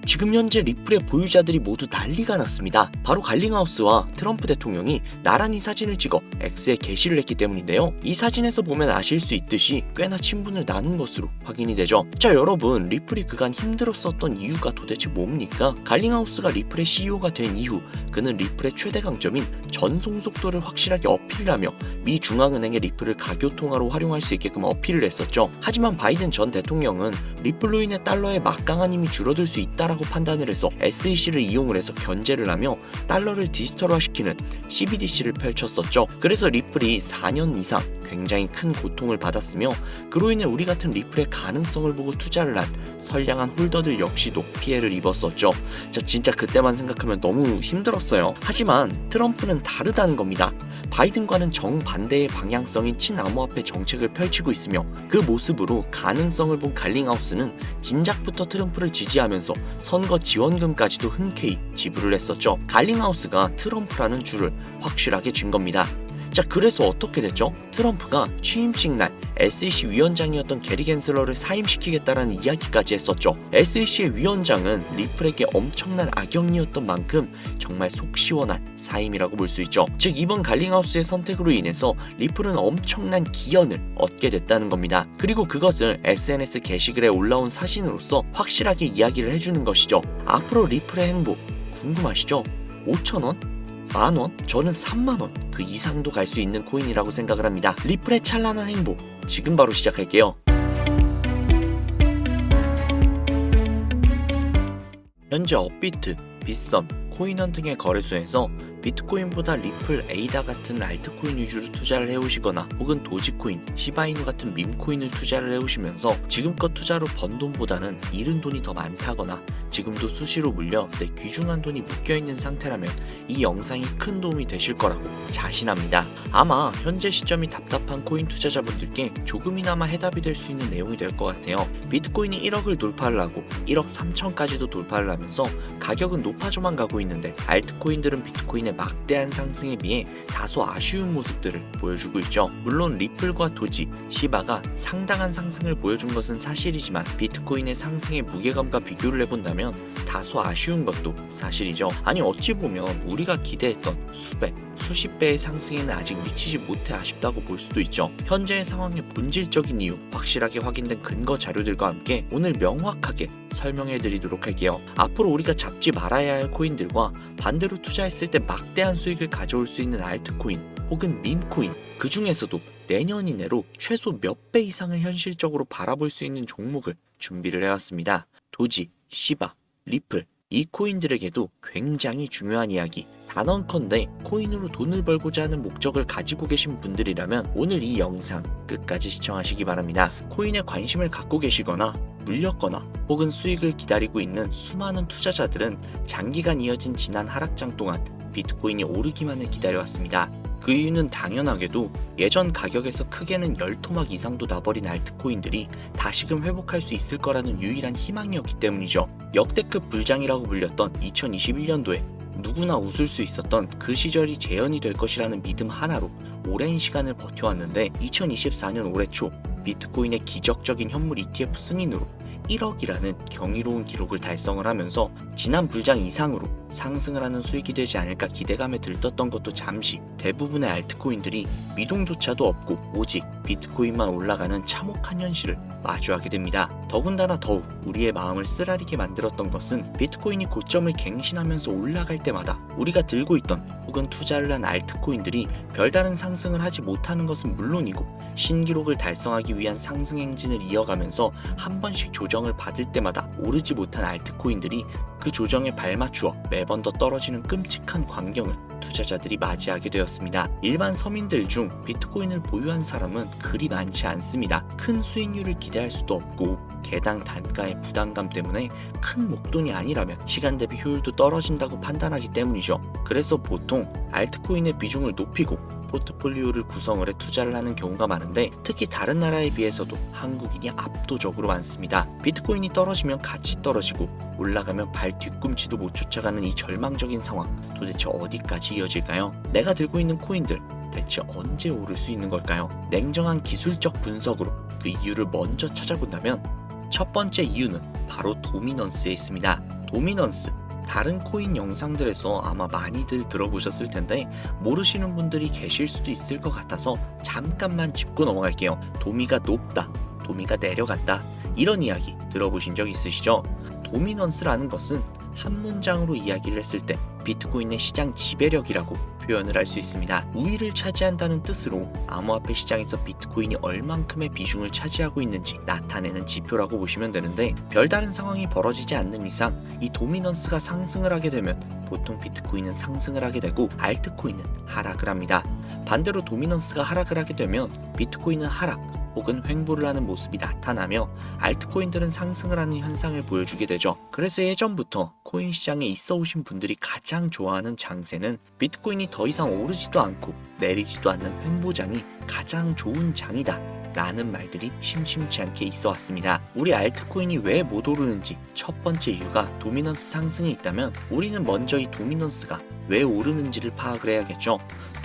지금 현재 리플의 보유자들이 모두 난리가 났습니다. 바로 갈링하우스와 트럼프 대통령이 나란히 사진을 찍어 X에 게시를 했기 때문인데요. 이 사진에서 보면 아실 수 있듯이 꽤나 친분을 나눈 것으로 확인이 되죠. 자, 여러분, 리플이 그간 힘들었었던 이유가 도대체 뭡니까? 갈링하우스가 리플의 CEO가 된 이후 그는 리플의 최대 강점인 전송 속도를 확실하게 어필하며 미 중앙은행의 리플을 가교 통화로 활용할 수 있게끔 어필을 했었죠. 하지만 바이든 전 대통령은 리플로 인해 달러의 막강한 힘이 줄어들 수 있다라고 판단을 해서 SEC를 이용을 해서 견제를 하며 달러를 디지털화시키는 CBDC를 펼쳤었죠. 그래서 리플이 4년 이상 굉장히 큰 고통을 받았으며 그로 인해 우리 같은 리플의 가능성을 보고 투자를 한 선량한 홀더들 역시도 피해를 입었었죠. 자, 진짜 그때만 생각하면 너무 힘들었어요. 하지만 트럼프는 다르다는 겁니다. 바이든과는 정반대의 방향성인 친암호화폐 정책을 펼치고 있으며 그 모습으로 가능성을 본 갈링하우스는 진작부터 트럼프를 지지하면서 선거 지원금까지도 흔쾌히 지불을 했었죠. 갈링하우스가 트럼프라는 줄을 확실하게 쥔 겁니다. 자, 그래서 어떻게 됐죠? 트럼프가 취임식 날 SEC 위원장이었던 게리 겐슬러를 사임시키겠다라는 이야기까지 했었죠. SEC의 위원장은 리플에게 엄청난 악영이었던 만큼 정말 속 시원한 사임이라고 볼 수 있죠. 즉, 이번 갈링하우스의 선택으로 인해서 리플은 엄청난 기여를 얻게 됐다는 겁니다. 그리고 그것을 SNS 게시글에 올라온 사진으로서 확실하게 이야기를 해주는 것이죠. 앞으로 리플의 행보 궁금하시죠? 5,000원? 만원? 저는 3만원 그 이상도 갈 수 있는 코인이라고 생각을 합니다. 리플의 찬란한 행보 지금 바로 시작할게요. 현재 업비트, 빗썸, 코인원 등의 거래소에서 비트코인보다 리플, 에이다 같은 알트코인 위주로 투자를 해오시거나 혹은 도지코인, 시바이누 같은 밈코인을 투자를 해오시면서 지금껏 투자로 번 돈보다는 잃은 돈이 더 많다거나 지금도 수시로 물려 내 귀중한 돈이 묶여있는 상태라면 이 영상이 큰 도움이 되실 거라고 자신합니다. 아마 현재 시점이 답답한 코인 투자자분들께 조금이나마 해답이 될 수 있는 내용이 될 것 같아요. 비트코인이 1억을 돌파를 하고 1억 3천까지도 돌파를 하면서 가격은 높아져만 가고 있는데 알트코인들은 비트코인의 막대한 상승에 비해 다소 아쉬운 모습들을 보여주고 있죠. 물론 리플과 도지, 시바가 상당한 상승을 보여준 것은 사실이지만 비트코인의 상승의 무게감과 비교를 해본다면 다소 아쉬운 것도 사실이죠. 아니, 어찌 보면 우리가 기대했던 수백, 수십 배의 상승에는 아직 미치지 못해 아쉽다고 볼 수도 있죠. 현재의 상황의 본질적인 이유 확실하게 확인된 근거 자료들과 함께 오늘 명확하게 설명해 드리도록 할게요. 앞으로 우리가 잡지 말아야 할 코인들과 반대로 투자했을 때 막대한 수익을 가져올 수 있는 알트코인 혹은 밈코인, 그 중에서도 내년 이내로 최소 몇 배 이상을 현실적으로 바라볼 수 있는 종목을 준비를 해왔습니다. 도지, 시바, 리플, 이 코인들에게도 굉장히 중요한 이야기, 단언컨대 코인으로 돈을 벌고자 하는 목적을 가지고 계신 분들이라면 오늘 이 영상 끝까지 시청하시기 바랍니다. 코인에 관심을 갖고 계시거나 물렸거나 혹은 수익을 기다리고 있는 수많은 투자자들은 장기간 이어진 지난 하락장 동안 비트코인이 오르기만을 기다려왔습니다. 그 이유는 당연하게도 예전 가격에서 크게는 10토막 이상도 나버린 알트코인들이 다시금 회복할 수 있을 거라는 유일한 희망이었기 때문이죠. 역대급 불장이라고 불렸던 2021년도에 누구나 웃을 수 있었던 그 시절이 재현이 될 것이라는 믿음 하나로 오랜 시간을 버텨왔는데 2024년 올해 초 비트코인의 기적적인 현물 ETF 승인으로 1억이라는 경이로운 기록을 달성을 하면서 지난 불장 이상으로 상승을 하는 수익이 되지 않을까 기대감에 들떴던 것도 잠시 대부분의 알트코인들이 미동조차도 없고 오직 비트코인만 올라가는 참혹한 현실을 마주하게 됩니다. 더군다나 더욱 우리의 마음을 쓰라리게 만들었던 것은 비트코인이 고점을 갱신하면서 올라갈 때마다 우리가 들고 있던 혹은 투자를 한 알트코인들이 별다른 상승을 하지 못하는 것은 물론이고 신기록을 달성하기 위한 상승 행진을 이어가면서 한 번씩 조정을 받을 때마다 오르지 못한 알트코인들이 그 조정에 발맞추어 매번 더 떨어지는 끔찍한 광경을 투자자들이 맞이하게 되었습니다. 일반 서민들 중 비트코인을 보유한 사람은 그리 많지 않습니다. 큰 수익률을 기대할 수도 없고 개당 단가의 부담감 때문에 큰 목돈이 아니라면 시간 대비 효율도 떨어진다고 판단하기 때문이죠. 그래서 보통 알트코인의 비중을 높이고 포트폴리오를 구성을 해 투자를 하는 경우가 많은데 특히 다른 나라에 비해서도 한국인이 압도적으로 많습니다. 비트코인이 떨어지면 같이 떨어지고 올라가면 발 뒤꿈치도 못 쫓아가는 이 절망적인 상황, 도대체 어디까지 이어질까요? 내가 들고 있는 코인들 대체 언제 오를 수 있는 걸까요? 냉정한 기술적 분석으로 그 이유를 먼저 찾아본다면 첫 번째 이유는 바로 도미넌스에 있습니다. 도미넌스, 다른 코인 영상들에서 아마 많이들 들어보셨을 텐데 모르시는 분들이 계실 수도 있을 것 같아서 잠깐만 짚고 넘어갈게요. 도미가 높다, 도미가 내려갔다, 이런 이야기 들어보신 적 있으시죠? 도미넌스라는 것은 한 문장으로 이야기를 했을 때 비트코인의 시장 지배력이라고 표현을 할 수 있습니다. 우위를 차지한다는 뜻으로 암호화폐 시장에서 비트코인이 얼만큼의 비중을 차지하고 있는지 나타내는 지표라고 보시면 되는데, 별다른 상황이 벌어지지 않는 이상 이 도미넌스가 상승을 하게 되면 보통 비트코인은 상승을 하게 되고 알트코인은 하락을 합니다. 반대로 도미넌스가 하락을 하게 되면 비트코인은 하락 혹은 횡보를 하는 모습이 나타나며 알트코인들은 상승을 하는 현상을 보여주게 되죠. 그래서 예전부터 코인 시장에 있어 오신 분들이 가장 좋아하는 장세는 비트코인이 더 이상 오르지도 않고 내리지도 않는 횡보장이 가장 좋은 장이다 라는 말들이 심심치 않게 있어 왔습니다. 우리 알트코인이 왜 못 오르는지 첫 번째 이유가 도미넌스 상승에 있다면 우리는 먼저 이 도미넌스가 왜 오르는지를 파악을 해야겠죠.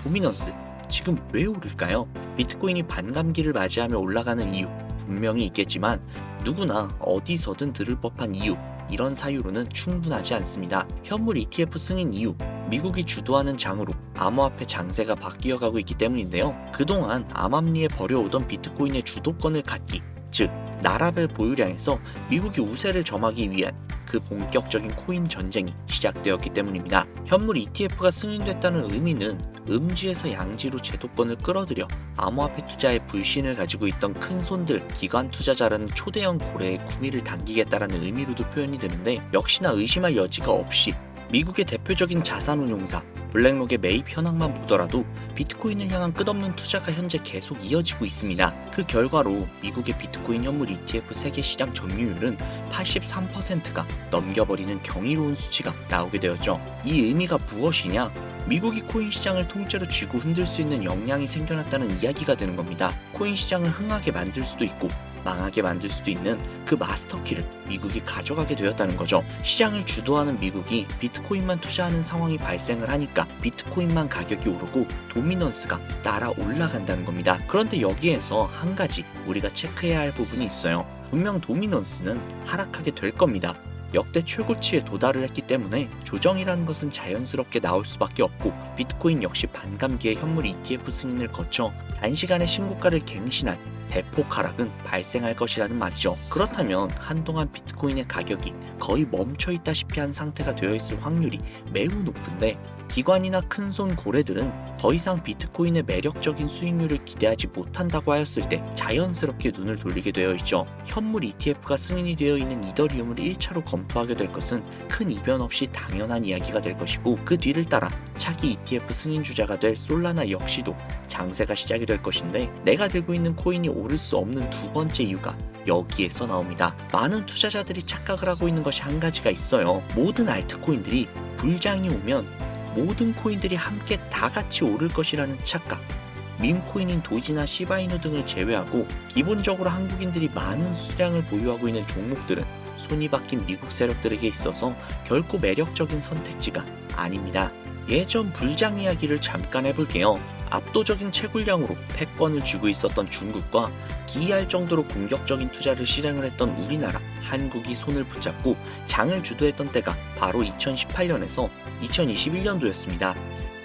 도미넌스, 지금 왜 오를까요? 비트코인이 반감기를 맞이하며 올라가는 이유 분명히 있겠지만 누구나 어디서든 들을 법한 이유, 이런 사유로는 충분하지 않습니다. 현물 ETF 승인 이유, 미국이 주도하는 장으로 암호화폐 장세가 바뀌어가고 있기 때문인데요. 그동안 암암리에 벌여오던 비트코인의 주도권을 갖기, 즉 나라별 보유량에서 미국이 우세를 점하기 위한 그 본격적인 코인 전쟁이 시작되었기 때문입니다. 현물 ETF가 승인됐다는 의미는 음지에서 양지로 제도권을 끌어들여 암호화폐 투자에 불신을 가지고 있던 큰 손들, 기관 투자자라는 초대형 고래의 구미를 당기겠다라는 의미로도 표현이 되는데, 역시나 의심할 여지가 없이 미국의 대표적인 자산운용사 블랙록의 매입 현황만 보더라도 비트코인을 향한 끝없는 투자가 현재 계속 이어지고 있습니다. 그 결과로 미국의 비트코인 현물 ETF 세계 시장 점유율은 83%가 넘겨버리는 경이로운 수치가 나오게 되었죠. 이 의미가 무엇이냐? 미국이 코인 시장을 통째로 쥐고 흔들 수 있는 역량이 생겨났다는 이야기가 되는 겁니다. 코인 시장을 흥하게 만들 수도 있고 망하게 만들 수도 있는 그 마스터키를 미국이 가져가게 되었다는 거죠. 시장을 주도하는 미국이 비트코인만 투자하는 상황이 발생을 하니까 비트코인만 가격이 오르고 도미넌스가 따라 올라간다는 겁니다. 그런데 여기에서 한 가지 우리가 체크해야 할 부분이 있어요. 분명 도미넌스는 하락하게 될 겁니다. 역대 최고치에 도달을 했기 때문에 조정이라는 것은 자연스럽게 나올 수밖에 없고, 비트코인 역시 반감기의 현물 ETF 승인을 거쳐 단시간에 신고가를 갱신할 대폭 하락은 발생할 것이라는 말이죠. 그렇다면 한동안 비트코인의 가격이 거의 멈춰있다시피 한 상태가 되어 있을 확률이 매우 높은데, 기관이나 큰손 고래들은 더 이상 비트코인의 매력적인 수익률을 기대하지 못한다고 하였을 때 자연스럽게 눈을 돌리게 되어 있죠. 현물 ETF가 승인이 되어 있는 이더리움을 1차로 검토하게 될 것은 큰 이변 없이 당연한 이야기가 될 것이고, 그 뒤를 따라 차기 ETF 승인 주자가 될 솔라나 역시도 장세가 시작이 될 것인데, 내가 들고 있는 코인이 오를 수 없는 두 번째 이유가 여기에서 나옵니다. 많은 투자자들이 착각을 하고 있는 것이 한 가지가 있어요. 모든 알트코인들이 불장이 오면 모든 코인들이 함께 다 같이 오를 것이라는 착각. 밈코인인 도지나 시바이누 등을 제외하고 기본적으로 한국인들이 많은 수량을 보유하고 있는 종목들은 손이 바뀐 미국 세력들에게 있어서 결코 매력적인 선택지가 아닙니다. 예전 불장 이야기를 잠깐 해볼게요. 압도적인 채굴량으로 패권을 쥐고 있었던 중국과 기이할 정도로 공격적인 투자를 실행을 했던 우리나라, 한국이 손을 붙잡고 장을 주도했던 때가 바로 2018년에서 2021년도였습니다.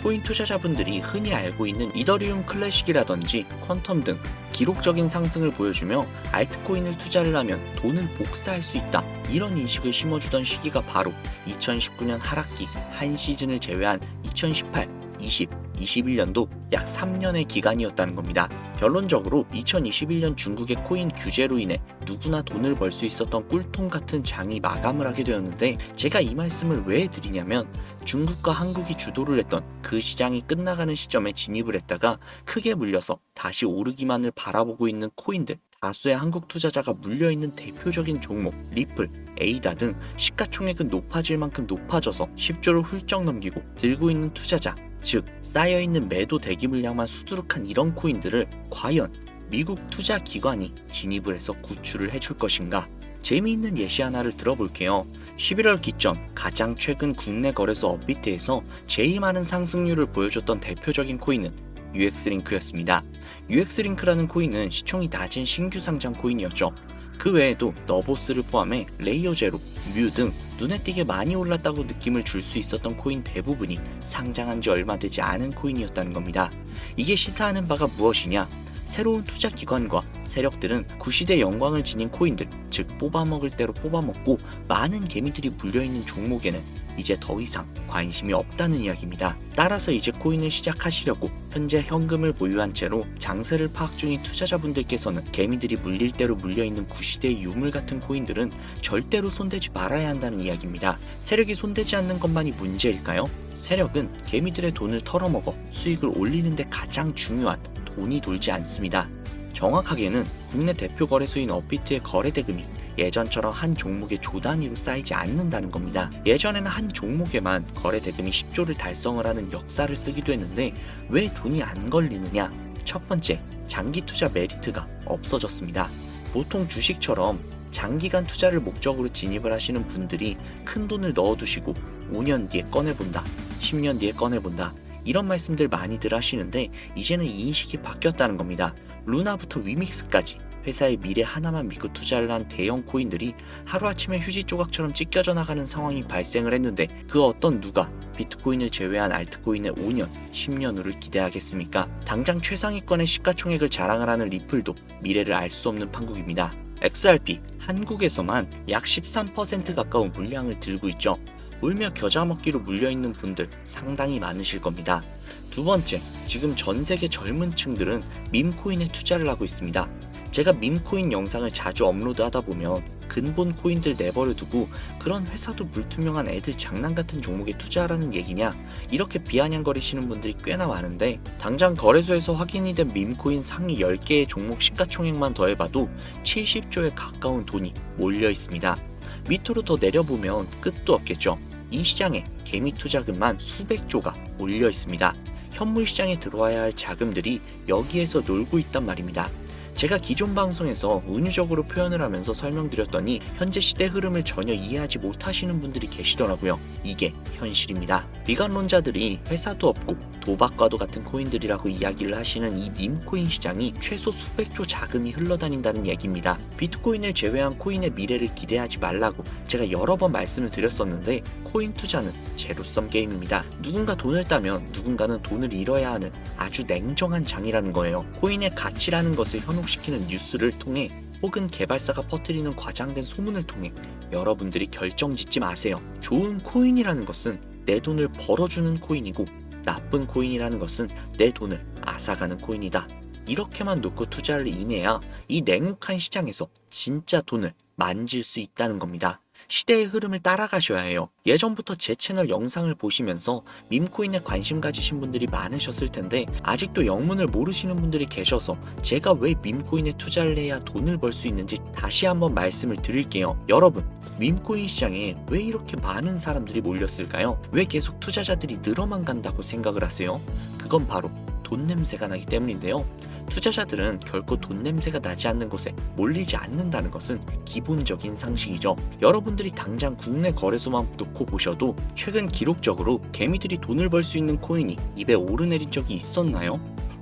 코인 투자자분들이 흔히 알고 있는 이더리움 클래식이라든지 퀀텀 등 기록적인 상승을 보여주며 알트코인을 투자를 하면 돈을 복사할 수 있다, 이런 인식을 심어주던 시기가 바로 2019년 하락기 한 시즌을 제외한 2018, 20, 21년도 약 3년의 기간이었다는 겁니다. 결론적으로 2021년 중국의 코인 규제로 인해 누구나 돈을 벌 수 있었던 꿀통 같은 장이 마감을 하게 되었는데, 제가 이 말씀을 왜 드리냐면 중국과 한국이 주도를 했던 그 시장이 끝나가는 시점에 진입을 했다가 크게 물려서 다시 오르기만을 바라보고 있는 코인들, 다수의 한국 투자자가 물려있는 대표적인 종목 리플, 에이다 등 시가총액은 높아질 만큼 높아져서 10조를 훌쩍 넘기고 들고 있는 투자자, 즉 쌓여있는 매도 대기 물량만 수두룩한 이런 코인들을 과연 미국 투자 기관이 진입을 해서 구출을 해줄 것인가? 재미있는 예시 하나를 들어볼게요. 11월 기점 가장 최근 국내 거래소 업비트에서 제일 많은 상승률을 보여줬던 대표적인 코인은 UX링크였습니다. UX링크라는 코인은 시총이 낮은 신규 상장 코인이었죠. 그 외에도 너보스를 포함해 레이어 제로, 뮤 등 눈에 띄게 많이 올랐다고 느낌을 줄 수 있었던 코인 대부분이 상장한 지 얼마 되지 않은 코인이었다는 겁니다. 이게 시사하는 바가 무엇이냐? 새로운 투자 기관과 세력들은 구시대 영광을 지닌 코인들, 즉 뽑아먹을 대로 뽑아먹고 많은 개미들이 물려있는 종목에는 이제 더 이상 관심이 없다는 이야기입니다. 따라서 이제 코인을 시작하시려고 현재 현금을 보유한 채로 장세를 파악 중인 투자자분들께서는 개미들이 물릴 대로 물려있는 구시대의 유물 같은 코인들은 절대로 손대지 말아야 한다는 이야기입니다. 세력이 손대지 않는 것만이 문제일까요? 세력은 개미들의 돈을 털어먹어 수익을 올리는 데 가장 중요한 돈이 돌지 않습니다. 정확하게는 국내 대표 거래소인 업비트의 거래 대금이 예전처럼 한 종목의 조 단위로 쌓이지 않는다는 겁니다. 예전에는 한 종목에만 거래 대금이 10조를 달성을 하는 역사를 쓰기도 했는데 왜 돈이 안 걸리느냐? 첫 번째, 장기 투자 메리트가 없어졌습니다. 보통 주식처럼 장기간 투자를 목적으로 진입을 하시는 분들이 큰 돈을 넣어두시고 5년 뒤에 꺼내본다, 10년 뒤에 꺼내본다, 이런 말씀들 많이들 하시는데 이제는 인식이 바뀌었다는 겁니다. 루나부터 위믹스까지 회사의 미래 하나만 믿고 투자를 한 대형 코인들이 하루아침에 휴지 조각처럼 찢겨져 나가는 상황이 발생을 했는데 그 어떤 누가 비트코인을 제외한 알트코인의 5년, 10년 후를 기대하겠습니까? 당장 최상위권의 시가총액을 자랑을 하는 리플도 미래를 알 수 없는 판국입니다. XRP, 한국에서만 약 13% 가까운 물량을 들고 있죠. 울며 겨자 먹기로 물려있는 분들 상당히 많으실 겁니다. 두 번째, 지금 전 세계 젊은 층들은 밈코인에 투자를 하고 있습니다. 제가 밈코인 영상을 자주 업로드하다 보면 근본 코인들 내버려 두고 그런 회사도 불투명한 애들 장난 같은 종목에 투자하라는 얘기냐, 이렇게 비아냥거리시는 분들이 꽤나 많은데 당장 거래소에서 확인이 된 밈코인 상위 10개의 종목 시가총액만 더해봐도 70조에 가까운 돈이 몰려 있습니다. 밑으로 더 내려보면 끝도 없겠죠. 이 시장에 개미 투자금만 수백조가 몰려 있습니다. 현물 시장에 들어와야 할 자금들이 여기에서 놀고 있단 말입니다. 제가 기존 방송에서 은유적으로 표현을 하면서 설명드렸더니 현재 시대 흐름을 전혀 이해하지 못하시는 분들이 계시더라고요. 이게 현실입니다. 비관론자들이 회사도 없고 도박과도 같은 코인들이라고 이야기를 하시는 이 밈코인 시장이 최소 수백조 자금이 흘러다닌다는 얘기입니다. 비트코인을 제외한 코인의 미래를 기대하지 말라고 제가 여러 번 말씀을 드렸었는데 코인 투자는 제로섬 게임입니다. 누군가 돈을 따면 누군가는 돈을 잃어야 하는 아주 냉정한 장이라는 거예요. 코인의 가치라는 것을 현혹시키는 뉴스를 통해 혹은 개발사가 퍼뜨리는 과장된 소문을 통해 여러분들이 결정짓지 마세요. 좋은 코인이라는 것은 내 돈을 벌어주는 코인이고 나쁜 코인이라는 것은 내 돈을 앗아가는 코인이다. 이렇게만 놓고 투자를 임해야 이 냉혹한 시장에서 진짜 돈을 만질 수 있다는 겁니다. 시대의 흐름을 따라가셔야 해요. 예전부터 제 채널 영상을 보시면서 밈코인에 관심 가지신 분들이 많으셨을 텐데 아직도 영문을 모르시는 분들이 계셔서 제가 왜 밈코인에 투자를 해야 돈을 벌 수 있는지 다시 한번 말씀을 드릴게요. 여러분, 밈코인 시장에 왜 이렇게 많은 사람들이 몰렸을까요? 왜 계속 투자자들이 늘어만 간다고 생각을 하세요? 그건 바로 돈 냄새가 나기 때문인데요. 투자자들은 결코 돈 냄새가 나지 않는 곳에 몰리지 않는다는 것은 기본적인 상식이죠. 여러분들이 당장 국내 거래소만 놓고 보셔도 최근 기록적으로 개미들이 돈을 벌 수 있는 코인이 입에 오르내린 적이 있었나요?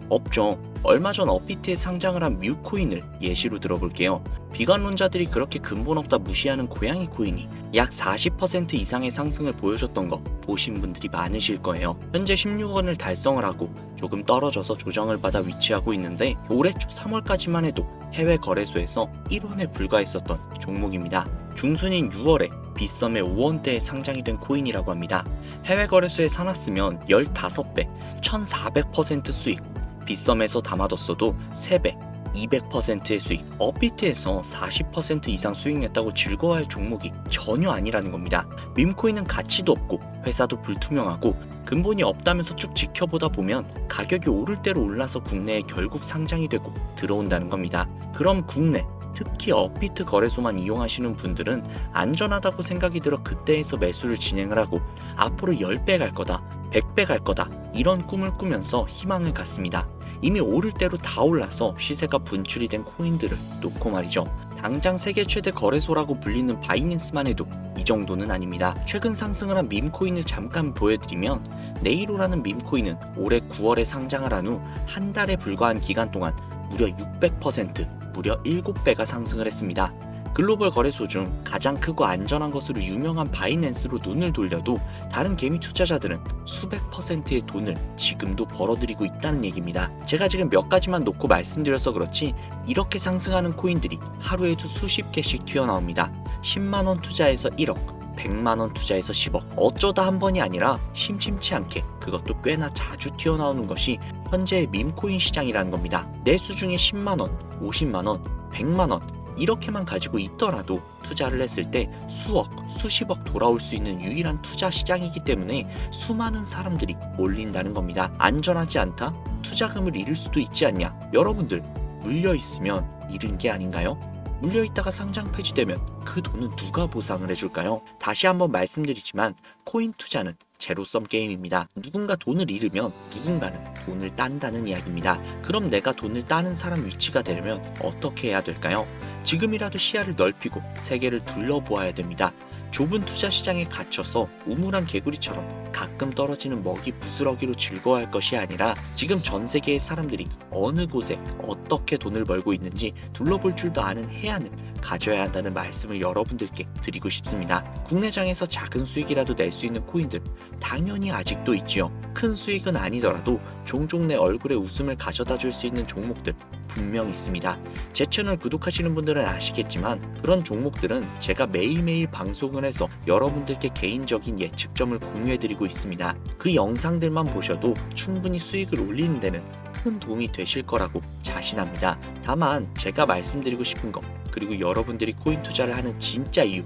없죠. 얼마 전 업비트에 상장을 한 뮤코인을 예시로 들어볼게요. 비관론자들이 그렇게 근본 없다 무시하는 고양이 코인이 약 40% 이상의 상승을 보여줬던 거 보신 분들이 많으실 거예요. 현재 16원을 달성을 하고 조금 떨어져서 조정을 받아 위치하고 있는데 올해 초 3월까지만 해도 해외 거래소에서 1원에 불과했었던 종목입니다. 중순인 6월에 빗썸에 5원대에 상장이 된 코인이라고 합니다. 해외 거래소에 사놨으면 15배, 1400% 수익, 빗썸에서 담아뒀어도 3배, 200%의 수익, 업비트에서 40% 이상 수익 냈다고 즐거워할 종목이 전혀 아니라는 겁니다. 밈코인은 가치도 없고 회사도 불투명하고 근본이 없다면서 쭉 지켜보다 보면 가격이 오를 대로 올라서 국내에 결국 상장이 되고 들어온다는 겁니다. 그럼 국내, 특히 업비트 거래소만 이용하시는 분들은 안전하다고 생각이 들어 그때에서 매수를 진행을 하고 앞으로 10배 갈 거다, 100배 갈 거다, 이런 꿈을 꾸면서 희망을 갖습니다. 이미 오를 대로 다 올라서 시세가 분출이 된 코인들을 놓고 말이죠. 당장 세계 최대 거래소라고 불리는 바이낸스만 해도 이 정도는 아닙니다. 최근 상승을 한 밈코인을 잠깐 보여드리면 네이로라는 밈코인은 올해 9월에 상장을 한 후 한 달에 불과한 기간 동안 무려 600%, 무려 7배가 상승을 했습니다. 글로벌 거래소 중 가장 크고 안전한 것으로 유명한 바이낸스로 눈을 돌려도 다른 개미 투자자들은 수백 퍼센트의 돈을 지금도 벌어들이고 있다는 얘기입니다. 제가 지금 몇 가지만 놓고 말씀드려서 그렇지 이렇게 상승하는 코인들이 하루에도 수십 개씩 튀어나옵니다. 10만원 투자해서 1억, 100만원 투자해서 10억, 어쩌다 한 번이 아니라 심심치 않게 그것도 꽤나 자주 튀어나오는 것이 현재의 밈코인 시장이라는 겁니다. 내 수중에 10만원, 50만원, 100만원 이렇게만 가지고 있더라도 투자를 했을 때 수억, 수십억 돌아올 수 있는 유일한 투자 시장이기 때문에 수많은 사람들이 몰린다는 겁니다. 안전하지 않다? 투자금을 잃을 수도 있지 않냐? 여러분들 물려있으면 잃은 게 아닌가요? 물려있다가 상장 폐지되면 그 돈은 누가 보상을 해줄까요? 다시 한번 말씀드리지만 코인 투자는 제로섬 게임입니다. 누군가 돈을 잃으면 누군가는 돈을 딴다는 이야기입니다. 그럼 내가 돈을 따는 사람 위치가 되려면 어떻게 해야 될까요? 지금이라도 시야를 넓히고 세계를 둘러보아야 됩니다. 좁은 투자 시장에 갇혀서 우물한 개구리처럼 가끔 떨어지는 먹이 부스러기로 즐거워할 것이 아니라 지금 전 세계의 사람들이 어느 곳에 어떻게 돈을 벌고 있는지 둘러볼 줄도 아는 해안을 가져야 한다는 말씀을 여러분들께 드리고 싶습니다. 국내장에서 작은 수익이라도 낼 수 있는 코인들 당연히 아직도 있지요. 큰 수익은 아니더라도 종종 내 얼굴에 웃음을 가져다 줄 수 있는 종목들 분명 있습니다. 제 채널 구독하시는 분들은 아시겠지만 그런 종목들은 제가 매일매일 방송을 해서 여러분들께 개인적인 예측점을 공유해드리고 있습니다. 그 영상들만 보셔도 충분히 수익을 올리는 데는 큰 도움이 되실 거라고 자신합니다. 다만 제가 말씀드리고 싶은 거 그리고 여러분들이 코인 투자를 하는 진짜 이유,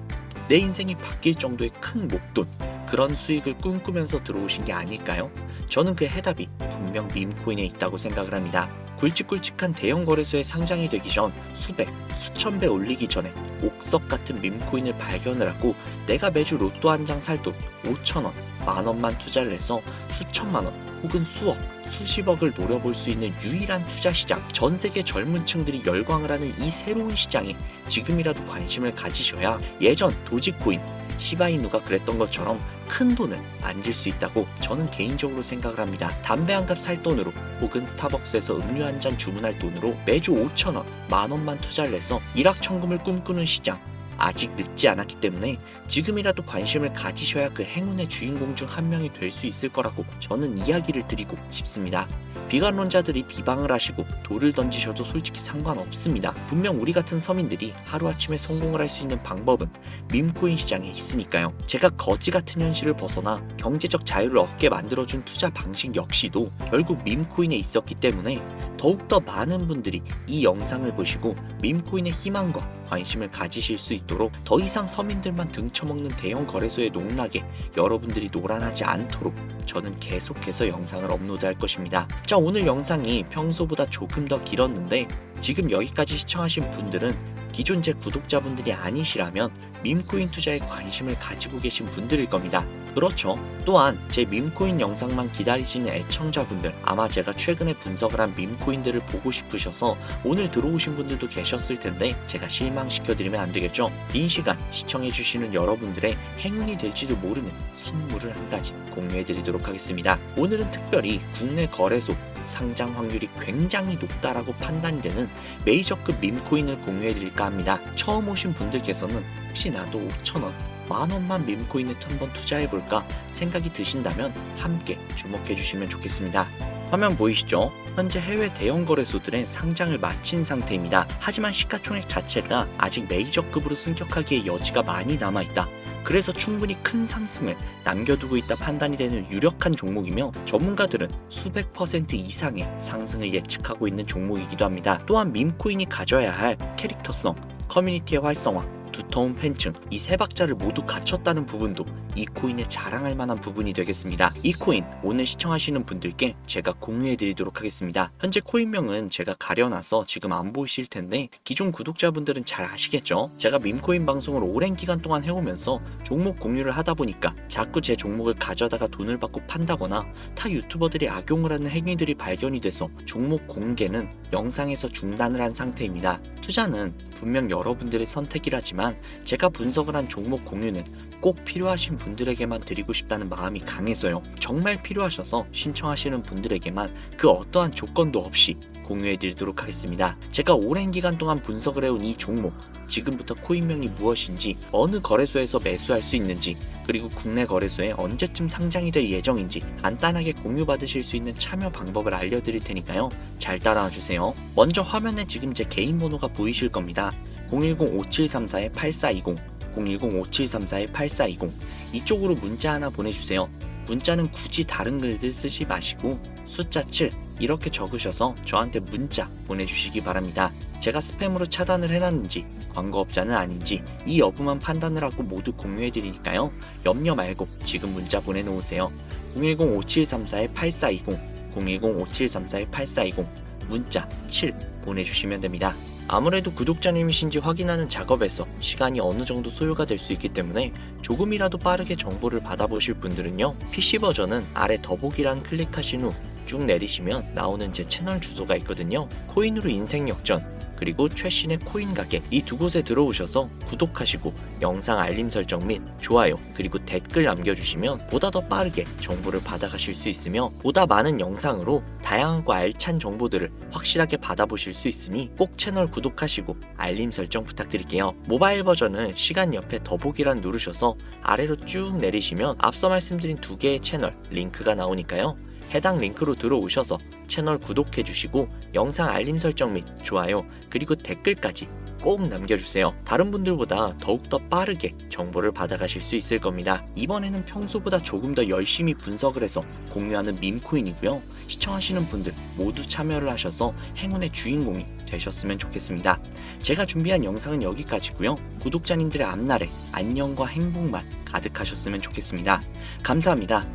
내 인생이 바뀔 정도의 큰 목돈, 그런 수익을 꿈꾸면서 들어오신 게 아닐까요? 저는 그 해답이 분명 밈코인에 있다고 생각을 합니다. 굵직굵직한 대형 거래소에 상장이 되기 전 수백, 수천 배 올리기 전에 옥석 같은 밈코인을 발견을 하고 내가 매주 로또 한 장 살 돈 5천원, 만원만 투자를 해서 수천만원 혹은 수억, 수십억을 노려볼 수 있는 유일한 투자 시장, 전 세계 젊은 층들이 열광을 하는 이 새로운 시장에 지금이라도 관심을 가지셔야 예전 도지코인, 시바이누가 그랬던 것처럼 큰 돈을 만질 수 있다고 저는 개인적으로 생각을 합니다. 담배 한 갑 살 돈으로 혹은 스타벅스에서 음료 한 잔 주문할 돈으로 매주 5천원, 만원만 투자를 해서 일확천금을 꿈꾸는 시장, 아직 늦지 않았기 때문에 지금이라도 관심을 가지셔야 그 행운의 주인공 중 한 명이 될 수 있을 거라고 저는 이야기를 드리고 싶습니다. 비관론자들이 비방을 하시고 돌을 던지셔도 솔직히 상관없습니다. 분명 우리 같은 서민들이 하루아침에 성공을 할 수 있는 방법은 밈코인 시장에 있으니까요. 제가 거지 같은 현실을 벗어나 경제적 자유를 얻게 만들어준 투자 방식 역시도 결국 밈코인에 있었기 때문에 더욱더 많은 분들이 이 영상을 보시고 밈코인의 희망과 관심을 가지실 수 있도록 더 이상 서민들만 등쳐먹는 대형 거래소의 농락에 여러분들이 노란하지 않도록 저는 계속해서 영상을 업로드할 것입니다. 자, 오늘 영상이 평소보다 조금 더 길었는데 지금 여기까지 시청하신 분들은 기존 제 구독자분들이 아니시라면 밈코인 투자에 관심을 가지고 계신 분들일 겁니다. 그렇죠. 또한 제 밈코인 영상만 기다리시는 애청자분들, 아마 제가 최근에 분석을 한 밈코인들을 보고 싶으셔서 오늘 들어오신 분들도 계셨을 텐데 제가 실망시켜드리면 안 되겠죠. 긴 시간 시청해주시는 여러분들의 행운이 될지도 모르는 선물을 한 가지 공유해드리도록 하겠습니다. 오늘은 특별히 국내 거래소 상장 확률이 굉장히 높다라고 판단이 되는 메이저급 밈코인을 공유해드릴까 합니다. 처음 오신 분들께서는 혹시 나도 5천원, 만원만 밈코인에 한번 투자해볼까 생각이 드신다면 함께 주목해주시면 좋겠습니다. 화면 보이시죠? 현재 해외 대형 거래소들의 상장을 마친 상태입니다. 하지만 시가총액 자체가 아직 메이저급으로 승격하기에 여지가 많이 남아있다. 그래서 충분히 큰 상승을 남겨두고 있다 판단이 되는 유력한 종목이며 전문가들은 수백 퍼센트 이상의 상승을 예측하고 있는 종목이기도 합니다. 또한 밈코인이 가져야 할 캐릭터성, 커뮤니티의 활성화, 두터운 팬층, 이 세 박자를 모두 갖췄다는 부분도 이 코인에 자랑할 만한 부분이 되겠습니다. 이 코인 오늘 시청하시는 분들께 제가 공유해드리도록 하겠습니다. 현재 코인명은 제가 가려놔서 지금 안 보이실 텐데 기존 구독자분들은 잘 아시겠죠? 제가 밈코인 방송을 오랜 기간 동안 해오면서 종목 공유를 하다 보니까 자꾸 제 종목을 가져다가 돈을 받고 판다거나 타 유튜버들이 악용을 하는 행위들이 발견이 돼서 종목 공개는 영상에서 중단을 한 상태입니다. 투자는 분명 여러분들의 선택이라지만 제가 분석을 한 종목 공유는 꼭 필요하신 분들에게만 드리고 싶다는 마음이 강해서요. 정말 필요하셔서 신청하시는 분들에게만 그 어떠한 조건도 없이 공유해드리도록 하겠습니다. 제가 오랜 기간 동안 분석을 해온 이 종목, 지금부터 코인명이 무엇인지, 어느 거래소에서 매수할 수 있는지, 그리고 국내 거래소에 언제쯤 상장이 될 예정인지 간단하게 공유받으실 수 있는 참여 방법을 알려드릴 테니까요. 잘 따라와 주세요. 먼저 화면에 지금 제 개인 번호가 보이실 겁니다. 010-5734-8420, 010-5734-8420 이쪽으로 문자 하나 보내주세요. 문자는 굳이 다른 글들 쓰지 마시고 숫자 7 이렇게 적으셔서 저한테 문자 보내주시기 바랍니다. 제가 스팸으로 차단을 해놨는지 광고업자는 아닌지 이 여부만 판단을 하고 모두 공유해드리니까요. 염려 말고 지금 문자 보내놓으세요. 010-5734-8420, 010-5734-8420 문자 7 보내주시면 됩니다. 아무래도 구독자님이신지 확인하는 작업에서 시간이 어느 정도 소요가 될 수 있기 때문에 조금이라도 빠르게 정보를 받아보실 분들은요, PC 버전은 아래 더보기란 클릭하신 후 쭉 내리시면 나오는 제 채널 주소가 있거든요. 코인으로 인생 역전, 그리고 최신의 코인 가게 이 두 곳에 들어오셔서 구독하시고 영상 알림 설정 및 좋아요 그리고 댓글 남겨주시면 보다 더 빠르게 정보를 받아가실 수 있으며 보다 많은 영상으로 다양하고 알찬 정보들을 확실하게 받아보실 수 있으니 꼭 채널 구독하시고 알림 설정 부탁드릴게요. 모바일 버전은 시간 옆에 더보기란 누르셔서 아래로 쭉 내리시면 앞서 말씀드린 두 개의 채널 링크가 나오니까요. 해당 링크로 들어오셔서 채널 구독해주시고 영상 알림 설정 및 좋아요 그리고 댓글까지 꼭 남겨주세요. 다른 분들보다 더욱더 빠르게 정보를 받아가실 수 있을 겁니다. 이번에는 평소보다 조금 더 열심히 분석을 해서 공유하는 밈코인이고요. 시청하시는 분들 모두 참여를 하셔서 행운의 주인공이 되셨으면 좋겠습니다. 제가 준비한 영상은 여기까지고요. 구독자님들의 앞날에 안녕과 행복만 가득하셨으면 좋겠습니다. 감사합니다.